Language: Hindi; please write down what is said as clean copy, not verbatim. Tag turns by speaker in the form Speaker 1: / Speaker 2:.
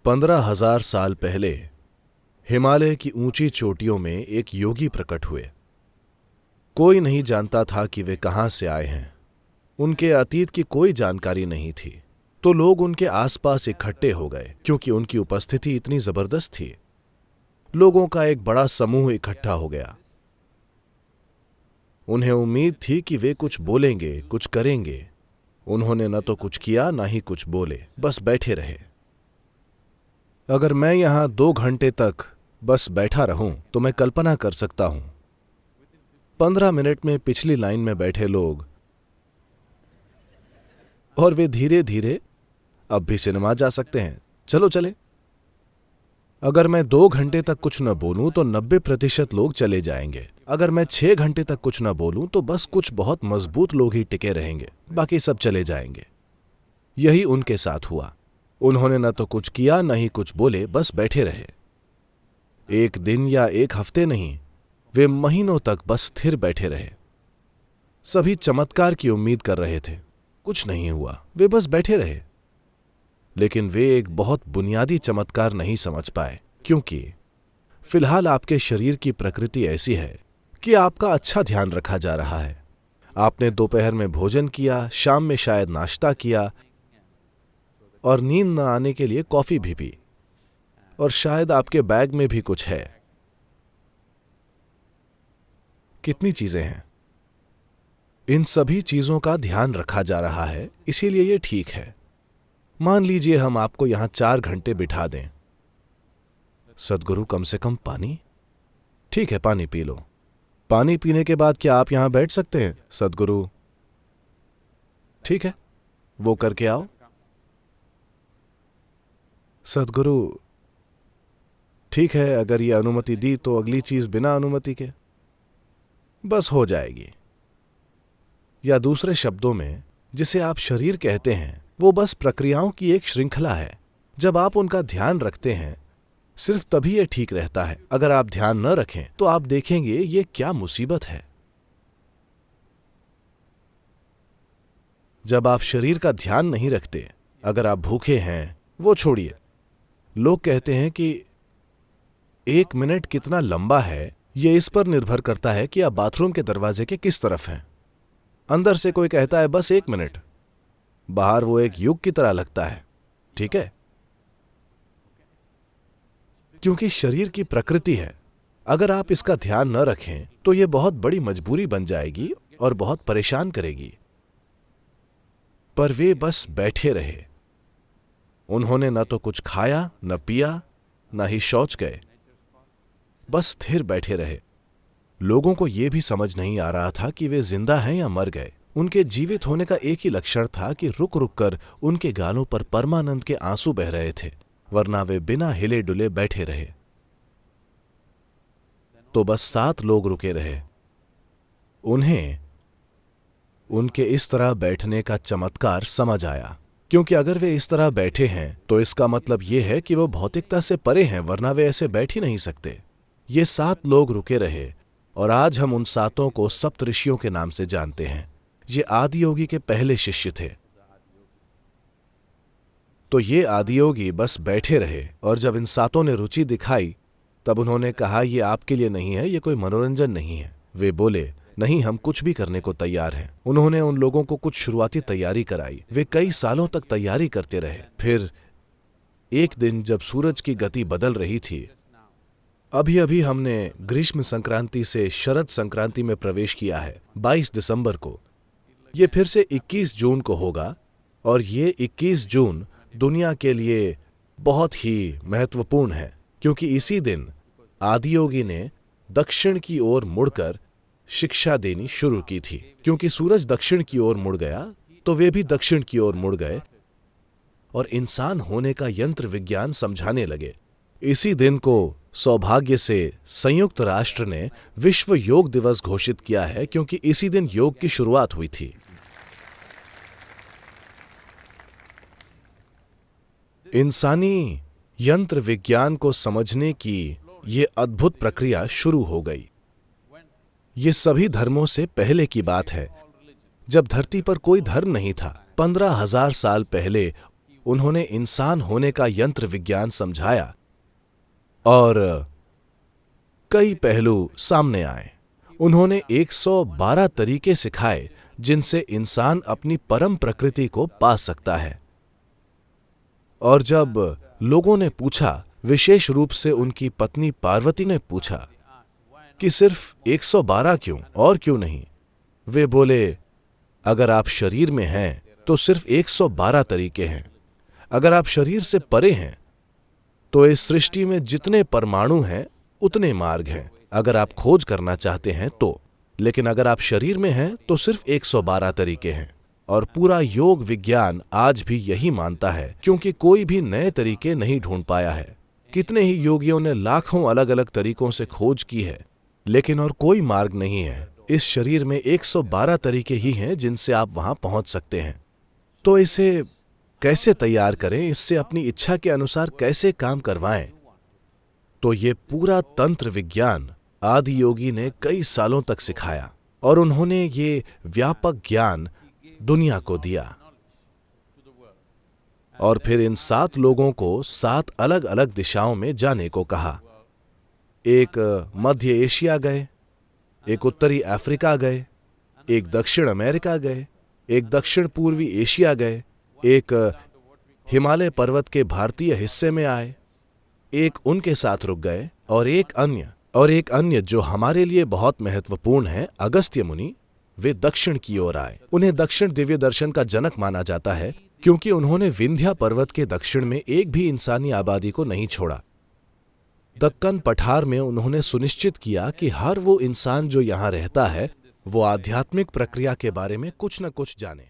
Speaker 1: 15,000 साल पहले हिमालय की ऊंची चोटियों में एक योगी प्रकट हुए। कोई नहीं जानता था कि वे कहां से आए हैं। उनके अतीत की कोई जानकारी नहीं थी, तो लोग उनके आसपास इकट्ठे हो गए क्योंकि उनकी उपस्थिति इतनी जबरदस्त थी। लोगों का एक बड़ा समूह इकट्ठा हो गया। उन्हें उम्मीद थी कि वे कुछ बोलेंगे, कुछ करेंगे। उन्होंने न तो कुछ किया, न ही कुछ बोले, बस बैठे रहे। अगर मैं यहां 2 घंटे तक बस बैठा रहूं तो मैं कल्पना कर सकता हूं 15 मिनट में पिछली लाइन में बैठे लोग, और वे धीरे धीरे अब भी सिनेमा जा सकते हैं, चलो चले। अगर मैं 2 घंटे तक कुछ न बोलूं तो 90% लोग चले जाएंगे। अगर मैं 6 घंटे तक कुछ न बोलूं तो बस कुछ बहुत मजबूत लोग ही टिके रहेंगे, बाकी सब चले जाएंगे। यही उनके साथ हुआ। उन्होंने न तो कुछ किया, न ही कुछ बोले, बस बैठे रहे। एक दिन या एक हफ्ते नहीं, वे महीनों तक बस स्थिर बैठे रहे। सभी चमत्कार की उम्मीद कर रहे थे, कुछ नहीं हुआ, वे बस बैठे रहे। लेकिन वे एक बहुत बुनियादी चमत्कार नहीं समझ पाए, क्योंकि फिलहाल आपके शरीर की प्रकृति ऐसी है कि आपका अच्छा ध्यान रखा जा रहा है। आपने दोपहर में भोजन किया, शाम में शायद नाश्ता किया, और नींद न आने के लिए कॉफी भी पी, और शायद आपके बैग में भी कुछ है। कितनी चीजें हैं। इन सभी चीजों का ध्यान रखा जा रहा है, इसीलिए ये ठीक है। मान लीजिए हम आपको यहां 4 घंटे बिठा दें। सद्गुरु, कम से कम पानी? ठीक है, पानी पी लो। पानी पीने के बाद क्या आप यहां बैठ सकते हैं? सद्गुरु, ठीक है, वो करके आओ। सद्गुरु, ठीक है, अगर ये अनुमति दी तो अगली चीज बिना अनुमति के बस हो जाएगी। या दूसरे शब्दों में, जिसे आप शरीर कहते हैं, वो बस प्रक्रियाओं की एक श्रृंखला है। जब आप उनका ध्यान रखते हैं, सिर्फ तभी ये ठीक रहता है। अगर आप ध्यान न रखें तो आप देखेंगे ये क्या मुसीबत है। जब आप शरीर का ध्यान नहीं रखते, अगर आप भूखे हैं, वो छोड़िए। लोग कहते हैं कि 1 मिनट कितना लंबा है, ये इस पर निर्भर करता है कि आप बाथरूम के दरवाजे के किस तरफ हैं। अंदर से कोई कहता है बस 1 मिनट, बाहर वो एक युग की तरह लगता है। ठीक है, क्योंकि शरीर की प्रकृति है। अगर आप इसका ध्यान न रखें तो ये बहुत बड़ी मजबूरी बन जाएगी और बहुत परेशान करेगी। पर वे बस बैठे रहे। उन्होंने न तो कुछ खाया, न पिया, न ही शौच गए, बस स्थिर बैठे रहे। लोगों को यह भी समझ नहीं आ रहा था कि वे जिंदा हैं या मर गए। उनके जीवित होने का एक ही लक्षण था कि रुक रुक कर उनके गालों पर परमानंद के आंसू बह रहे थे, वरना वे बिना हिले डुले बैठे रहे। तो बस 7 लोग रुके रहे। उन्हें उनके इस तरह बैठने का चमत्कार समझ आया, क्योंकि अगर वे इस तरह बैठे हैं तो इसका मतलब यह है कि वो भौतिकता से परे हैं, वरना वे ऐसे बैठ ही नहीं सकते। ये 7 लोग रुके रहे, और आज हम उन 7 को सप्तऋषियों के नाम से जानते हैं। ये आदियोगी के पहले शिष्य थे। तो ये आदियोगी बस बैठे रहे, और जब इन 7 ने रुचि दिखाई तब उन्होंने कहा, ये आपके लिए नहीं है, ये कोई मनोरंजन नहीं है। वे बोले, नहीं, हम कुछ भी करने को तैयार हैं। उन्होंने उन लोगों को कुछ शुरुआती तैयारी कराई। वे कई सालों तक तैयारी करते रहे। फिर एक दिन जब सूरज की गति बदल रही थी, अभी अभी हमने ग्रीष्म संक्रांति से शरद संक्रांति में प्रवेश किया है, 22 दिसंबर को। ये फिर से 21 जून को होगा, और ये 21 जून दुनिया के लिए बहुत ही महत्वपूर्ण है, क्योंकि इसी दिन आदियोगी ने दक्षिण की ओर मुड़कर शिक्षा देनी शुरू की थी। क्योंकि सूरज दक्षिण की ओर मुड़ गया तो वे भी दक्षिण की ओर मुड़ गए और इंसान होने का यंत्र विज्ञान समझाने लगे। इसी दिन को सौभाग्य से संयुक्त राष्ट्र ने विश्व योग दिवस घोषित किया है, क्योंकि इसी दिन योग की शुरुआत हुई थी। इंसानी यंत्र विज्ञान को समझने की ये अद्भुत प्रक्रिया शुरू हो गई। ये सभी धर्मों से पहले की बात है, जब धरती पर कोई धर्म नहीं था। 15,000 साल पहले उन्होंने इंसान होने का यंत्र विज्ञान समझाया और कई पहलू सामने आए। उन्होंने 112 तरीके सिखाए जिनसे इंसान अपनी परम प्रकृति को पा सकता है। और जब लोगों ने पूछा, विशेष रूप से उनकी पत्नी पार्वती ने पूछा कि सिर्फ 112 क्यों और क्यों नहीं, वे बोले, अगर आप शरीर में हैं तो सिर्फ 112 तरीके हैं। अगर आप शरीर से परे हैं तो इस सृष्टि में जितने परमाणु हैं उतने मार्ग हैं, अगर आप खोज करना चाहते हैं तो। लेकिन अगर आप शरीर में हैं तो सिर्फ 112 तरीके हैं। और पूरा योग विज्ञान आज भी यही मानता है, क्योंकि कोई भी नए तरीके नहीं ढूंढ पाया है। कितने ही योगियों ने लाखों अलग अलग तरीकों से खोज की है, लेकिन और कोई मार्ग नहीं है। इस शरीर में 112 तरीके ही हैं जिनसे आप वहां पहुंच सकते हैं। तो इसे कैसे तैयार करें, इससे अपनी इच्छा के अनुसार कैसे काम करवाएं? तो ये पूरा तंत्र विज्ञान आदि योगी ने कई सालों तक सिखाया और उन्होंने ये व्यापक ज्ञान दुनिया को दिया। और फिर इन 7 लोगों को 7 अलग अलग दिशाओं में जाने को कहा। एक मध्य एशिया गए, एक उत्तरी अफ्रीका गए, एक दक्षिण अमेरिका गए, एक दक्षिण पूर्वी एशिया गए, एक हिमालय पर्वत के भारतीय हिस्से में आए, एक उनके साथ रुक गए, और एक अन्य जो हमारे लिए बहुत महत्वपूर्ण है, अगस्त्य मुनि, वे दक्षिण की ओर आए। उन्हें दक्षिण दिव्य दर्शन का जनक माना जाता है, क्योंकि उन्होंने विंध्या पर्वत के दक्षिण में एक भी इंसानी आबादी को नहीं छोड़ा। दक्कन पठार में उन्होंने सुनिश्चित किया कि हर वो इंसान जो यहाँ रहता है वो आध्यात्मिक प्रक्रिया के बारे में कुछ न कुछ जाने।